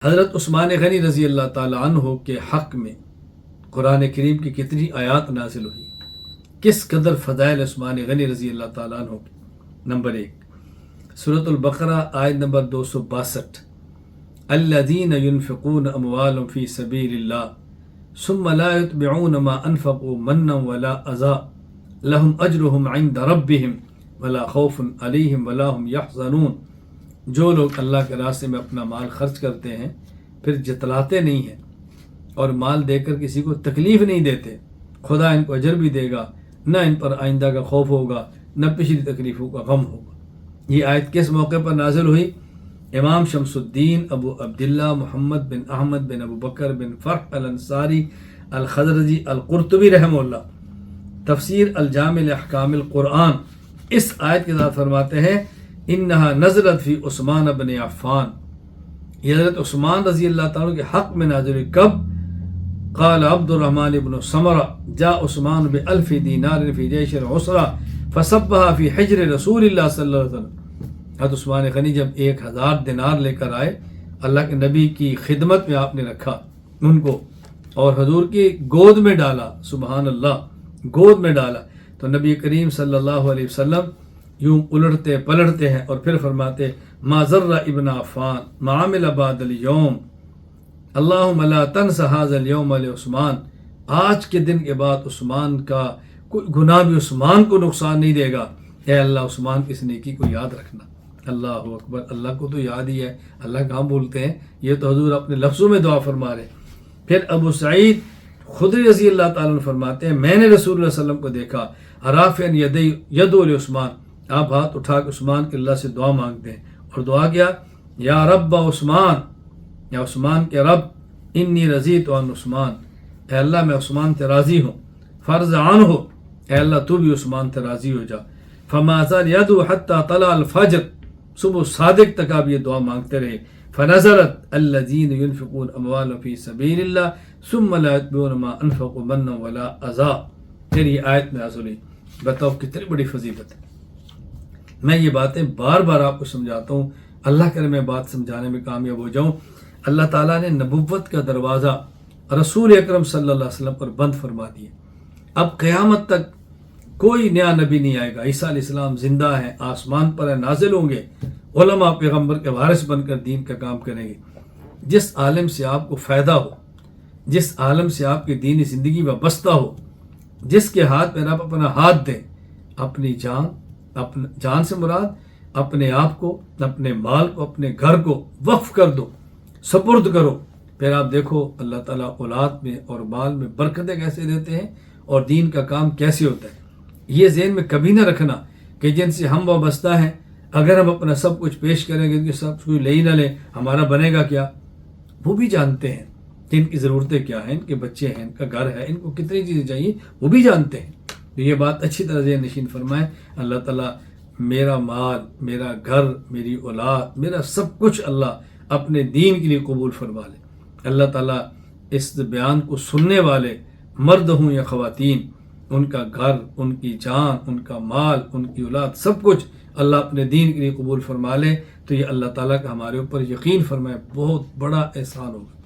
حضرت عثمان غنی رضی اللہ تعالیٰ عنہ کے حق میں قرآن کریم کی کتنی آیات نازل ہوئی، کس قدر فضائل عثمان غنی رضی اللہ تعالیٰ عنہ کی۔ نمبر 1 سورۃ البقرہ آیت نمبر 262، الذین ينفقون اموالهم فی سبیل اللہ ثم لا يتبعون ما انفقوا منا ولا اذى لهم اجرهم عند ربهم ولا خوف علیہم ولا هم يحزنون۔ جو لوگ اللہ کے راستے میں اپنا مال خرچ کرتے ہیں پھر جتلاتے نہیں ہیں اور مال دے کر کسی کو تکلیف نہیں دیتے، خدا ان کو اجر بھی دے گا، نہ ان پر آئندہ کا خوف ہوگا، نہ پچھلی تکلیفوں کا غم ہوگا۔ یہ آیت کس موقع پر نازل ہوئی؟ امام شمس الدین ابو عبداللہ محمد بن احمد بن ابو بکر بن فرح الانصاری الخزرجی القرطبی رحمہ اللہ تفسیر الجامع لاحکام القرآن اس آیت کے ساتھ فرماتے ہیں انہا نزلت فی عثمان بن عفان، یہ حضرت عثمان رضی اللہ تعالیٰ کے حق میں نازل ہوئی۔ کب؟ قال عبد الرحمن بن سمرہ جاء عثمان بألف دینار فی جیش العسرہ فصبها فی حجر رسول اللہ صلی اللہ علیہ وسلم۔ حضرت عثمان غنی جب 1000 دینار لے کر آئے، اللہ کے نبی کی خدمت میں آپ نے رکھا ان کو اور حضور کی گود میں ڈالا، سبحان اللہ، گود میں ڈالا تو نبی کریم صلی اللہ علیہ وسلم یوں الٹتے پلٹتے ہیں اور پھر فرماتے ما ذر ابن عفان ما عمل بعد اليوم اللہم لا تنس هذا اليوم لعثمان، آج کے دن کے بعد عثمان کا کوئی گناہ بھی عثمان کو نقصان نہیں دے گا، اے اللہ عثمان کی اس نیکی کو یاد رکھنا۔ اللہ اکبر، اللہ کو تو یاد ہی ہے، اللہ کہاں بولتے ہیں، یہ تو حضور اپنے لفظوں میں دعا فرما رہے۔ پھر ابو سعید خدری رضی اللہ تعالیٰ عنہ فرماتے ہیں میں نے رسول اللہ صلی اللہ علیہ وسلم کو دیکھا رافعا یدو لعثمان، آپ ہاتھ اٹھا کے عثمان کے اللہ سے دعا مانگتے ہیں اور دعا کیا یا رب عثمان، یا عثمان کے رب، انی رضیت عن عثمان، اے اللہ میں عثمان سے راضی ہوں، فرض عنہ، اے اللہ تو بھی عثمان سے راضی ہو جا۔ فما زال یدعو حتی طلع الفجر، صبح صادق تک آپ یہ دعا مانگتے رہے۔ فنزلت الذین ينفقون اموالهم فی سبیل اللہ ثم لا يتبعون ما انفقوا منا ولا اذى، پھر یہ آیت میں نازل ہوئی۔ بتاؤ کتنی بڑی فضیلت ہے۔ میں یہ باتیں بار بار آپ کو سمجھاتا ہوں، اللہ کرے میں بات سمجھانے میں کامیاب ہو جاؤں۔ اللہ تعالیٰ نے نبوت کا دروازہ رسول اکرم صلی اللہ علیہ وسلم پر بند فرما دیا۔ اب قیامت تک کوئی نیا نبی نہیں آئے گا، عیسیٰ علیہ السلام زندہ ہیں، آسمان پر نازل ہوں گے، علماء پیغمبر کے وارث بن کر دین کا کام کریں گے۔ جس عالم سے آپ کو فائدہ ہو، جس عالم سے آپ کی دینی زندگی وابستہ ہو، جس کے ہاتھ میں آپ اپنا ہاتھ دیں، اپنی جان سے مراد اپنے آپ کو، اپنے مال کو، اپنے گھر کو وقف کر دو، سپرد کرو، پھر آپ دیکھو اللہ تعالیٰ اولاد میں اور مال میں برکتیں کیسے دیتے ہیں اور دین کا کام کیسے ہوتا ہے۔ یہ ذہن میں کبھی نہ رکھنا کہ جن سے ہم وابستہ ہیں اگر ہم اپنا سب کچھ پیش کریں گے کہ سب کچھ لے ہی نہ لیں ہمارا بنے گا کیا؟ وہ بھی جانتے ہیں کہ ان کی ضرورتیں کیا ہیں، ان کے بچے ہیں، ان کا گھر ہے، ان کو کتنی چیزیں چاہیے، وہ بھی جانتے ہیں۔ تو یہ بات اچھی طرح ذہن نشین فرمائیں، اللہ تعالیٰ میرا مال، میرا گھر، میری اولاد، میرا سب کچھ اللہ اپنے دین کے لیے قبول فرما لے۔ اللہ تعالیٰ اس بیان کو سننے والے مرد ہوں یا خواتین، ان کا گھر، ان کی جان، ان کا مال، ان کی اولاد، سب کچھ اللہ اپنے دین کے لیے قبول فرما لے تو یہ اللہ تعالیٰ کا ہمارے اوپر یقین فرمائے بہت بڑا احسان ہوگا،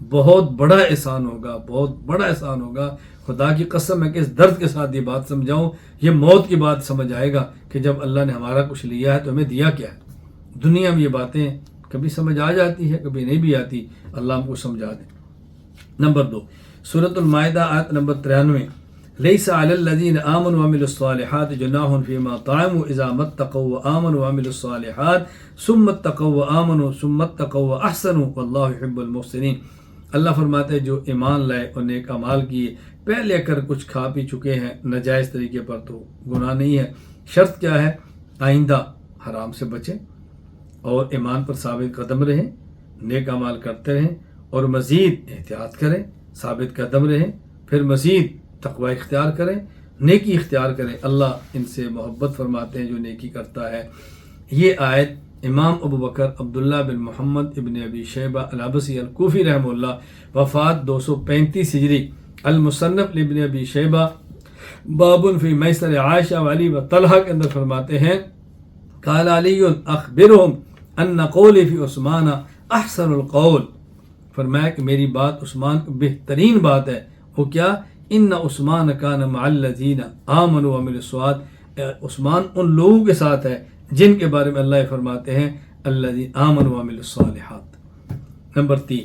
بہت بڑا احسان ہوگا، بہت بڑا احسان ہوگا۔ خدا کی قسم ہے کہ اس درد کے ساتھ یہ بات سمجھاؤں، یہ موت کی بات سمجھ آئے گا کہ جب اللہ نے ہمارا کچھ لیا ہے تو ہمیں دیا کیا ہے۔ دنیا میں یہ باتیں کبھی سمجھ آ جاتی ہے، کبھی نہیں بھی آتی، اللہ ہم کو سمجھا دے۔ نمبر 2 سورۃ المائدہ آیت نمبر 93 لیس علی الذین آمنوا وعملوا الصالحات جناح فیما طعموا اذا ما اتقوا وآمنوا وعملوا الصالحات ثم اتقوا وآمنوا ثم اتقوا واحسنوا واللہ يحب المحسنین۔ اللہ فرماتے ہیں جو ایمان لائے اور نیک اعمال کیے، پہلے اگر کچھ کھا پی چکے ہیں ناجائز طریقے پر تو گناہ نہیں ہے، شرط کیا ہے؟ آئندہ حرام سے بچیں اور ایمان پر ثابت قدم رہیں، نیک اعمال کرتے رہیں اور مزید احتیاط کریں، ثابت قدم رہیں، پھر مزید تقوی اختیار کریں، نیکی اختیار کریں۔ اللہ ان سے محبت فرماتے ہیں جو نیکی کرتا ہے۔ یہ آیت امام ابو بکر عبداللہ بن محمد ابن ابی شیبہ العبسی الکوفی رحمہ اللہ وفات 235 ہجری، المصنف لابن ابی شیبہ باب فی میسر عائشہ وعلی و طلحہ کے اندر فرماتے ہیں قال علی اخبرهم ان قولی فی عثمان احسن القول، فرمایا کہ میری بات عثمان بہترین بات ہے. وہ کیا؟ ان عثمان کان مع الذین آمنوا وعملوا الصالحات، عثمان ان لوگوں کے ساتھ ہے جن کے بارے میں اللہ فرماتے ہیں الذین آمنوا وعملوا الصالحات. نمبر 3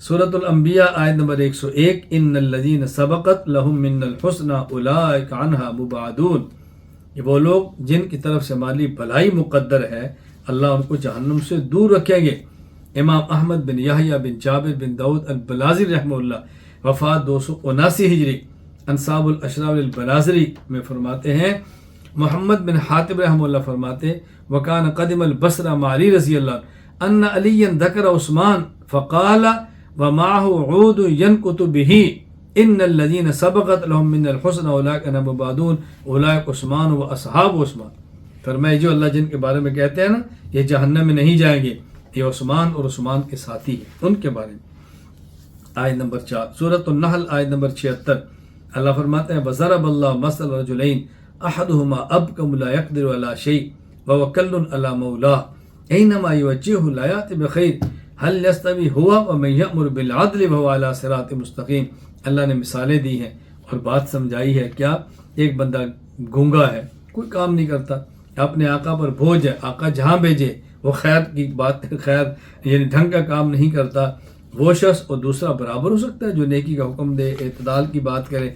سورۃ الانبیاء آیت نمبر 101 ان الذین سبقت لهم من الحسنى اولئک عنها مبعدون، یہ وہ لوگ جن کی طرف سے ہماری بھلائی مقدر ہے اللہ ان کو جہنم سے دور رکھیں گے. امام احمد بن یحییٰ بن جابر بن داؤد البلازری رحمہ اللہ وفات 279 ہجری انصاب الاشراف البلازری میں فرماتے ہیں محمد بن حاتب رحمہ اللہ فرماتے وکان قدم البصرہ مع علی رضی اللہ ان علی ذکر عثمان فقال ومعه عود ينقط به ان الذين سبقت لهم من الحسنى اولئک عنها مبعدون اولئک عثمان و اصحاب عثمان. فرمائے جو اللہ جن کے بارے میں کہتے ہیں نا یہ جہنم میں نہیں جائیں گے، یہ عثمان اور عثمان کے ساتھی ہیں، ان کے بارے میں. آیت نمبر 4 سورۃ النحل آیت نمبر 76 اللہ فرماتے ہیں وضرب اللہ مثل رجلین احدهما ابکم لا يقدر على شيء وهو كل على مولاه اينما يوجهه لا يأتي بخير هل يستوي هو ومن يأمر بالعدل وهو على صراط مستقيم. اللہ نے مثالیں دی ہیں اور بات سمجھائی ہے. کیا؟ ایک بندہ گونگا ہے، کوئی کام نہیں کرتا، اپنے آقا پر بوجھ ہے، آقا جہاں بھیجے وہ خیر کی بات، خیر یعنی ڈھنگ کا کام نہیں کرتا. وہ شخص اور دوسرا برابر ہو سکتا ہے جو نیکی کا حکم دے، اعتدال کی بات کرے.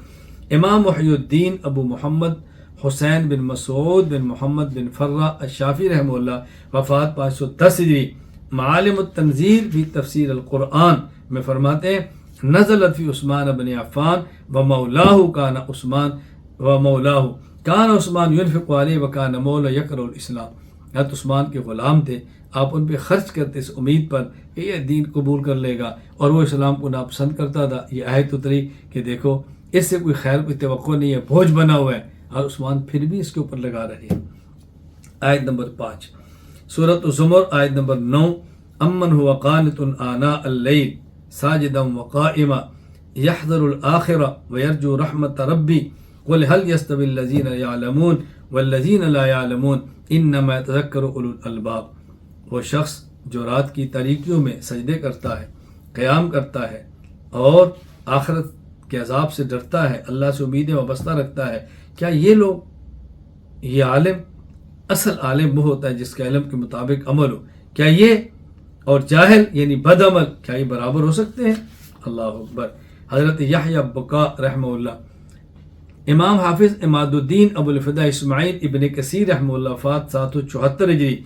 امام محی الدین ابو محمد حسین بن مسعود بن محمد بن فرہ الشافعی رحمہ اللہ وفات 510 ہجری معالم التنزیل فی تفسیر القرآن میں فرماتے ہیں نزلت فی عثمان بن عفان ومولاہ کان عثمان ومولاہ کان عثمان ينفق علیہ وکان مولا یقرأ الاسلام. حضرت عثمان کے غلام تھے، آپ ان پہ خرچ کرتے اس امید پر کہ یہ دین قبول کر لے گا، اور وہ اسلام کو ناپسند کرتا تھا. یہ آیت اتری کہ دیکھو اس سے کوئی خیر کوئی توقع نہیں ہے، بوجھ بنا ہوا ہے، اور عثمان پھر بھی اس کے اوپر لگا رہے ہیں. آیت نمبر 5 سورۃ الزمر آیت نمبر 9 امن هو قانت آناء اللیل ساجدا وقائما يحذر الآخرة ويرجو رحمة ربي قل هل يستوي الذين يعلمون والذين لا يعلمون انما يتذكر اولو الالباب. وہ شخص جو رات کی تاریکیوں میں سجدے کرتا ہے، قیام کرتا ہے اور آخرت کے عذاب سے ڈرتا ہے، اللہ سے امیدیں وابستہ رکھتا ہے، کیا یہ لوگ، یہ عالم، اصل عالم وہ ہوتا ہے جس کے علم کے مطابق عمل ہو، کیا یہ اور جاہل یعنی بد عمل کیا یہ برابر ہو سکتے ہیں؟ اللہ اکبر. حضرت یحییٰ بکا رحمہ اللہ، امام حافظ عماد الدین ابو الفدا اسماعیل ابن کثیر رحمہ اللہ وفات 774 ہجری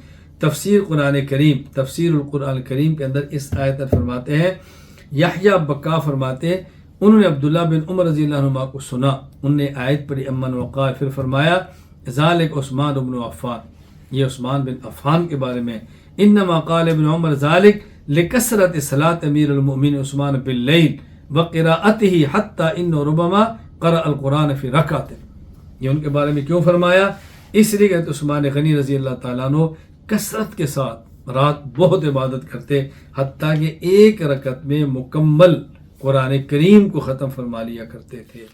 تفسیر قرآن کریم تفسیر القرآن کریم کے اندر اس آیت پر فرماتے ہیں یحییٰ بکا فرماتے ہیں انہوں نے عبداللہ بن عمر رضی اللہ عنہ کو سنا، ان نے آیت پڑھی امن وقال، پھر فرمایا ذالک عثمان بن عفان، یہ عثمان بن عفان کے بارے میں. انما قال ابن عمر ذالک لکثرت صلاۃ امیر المؤمنین عثمان باللیل وقراءته حتى انه ربما قرأ القرآن فی رکعت. یہ ان کے بارے میں کیوں فرمایا؟ اس لیے کہ عثمان غنی رضی اللہ تعالیٰ عنہ کثرت کے ساتھ رات بہت عبادت کرتے، حتیٰ کہ ایک رکعت میں مکمل قرآن کریم کو ختم فرما لیا کرتے تھے.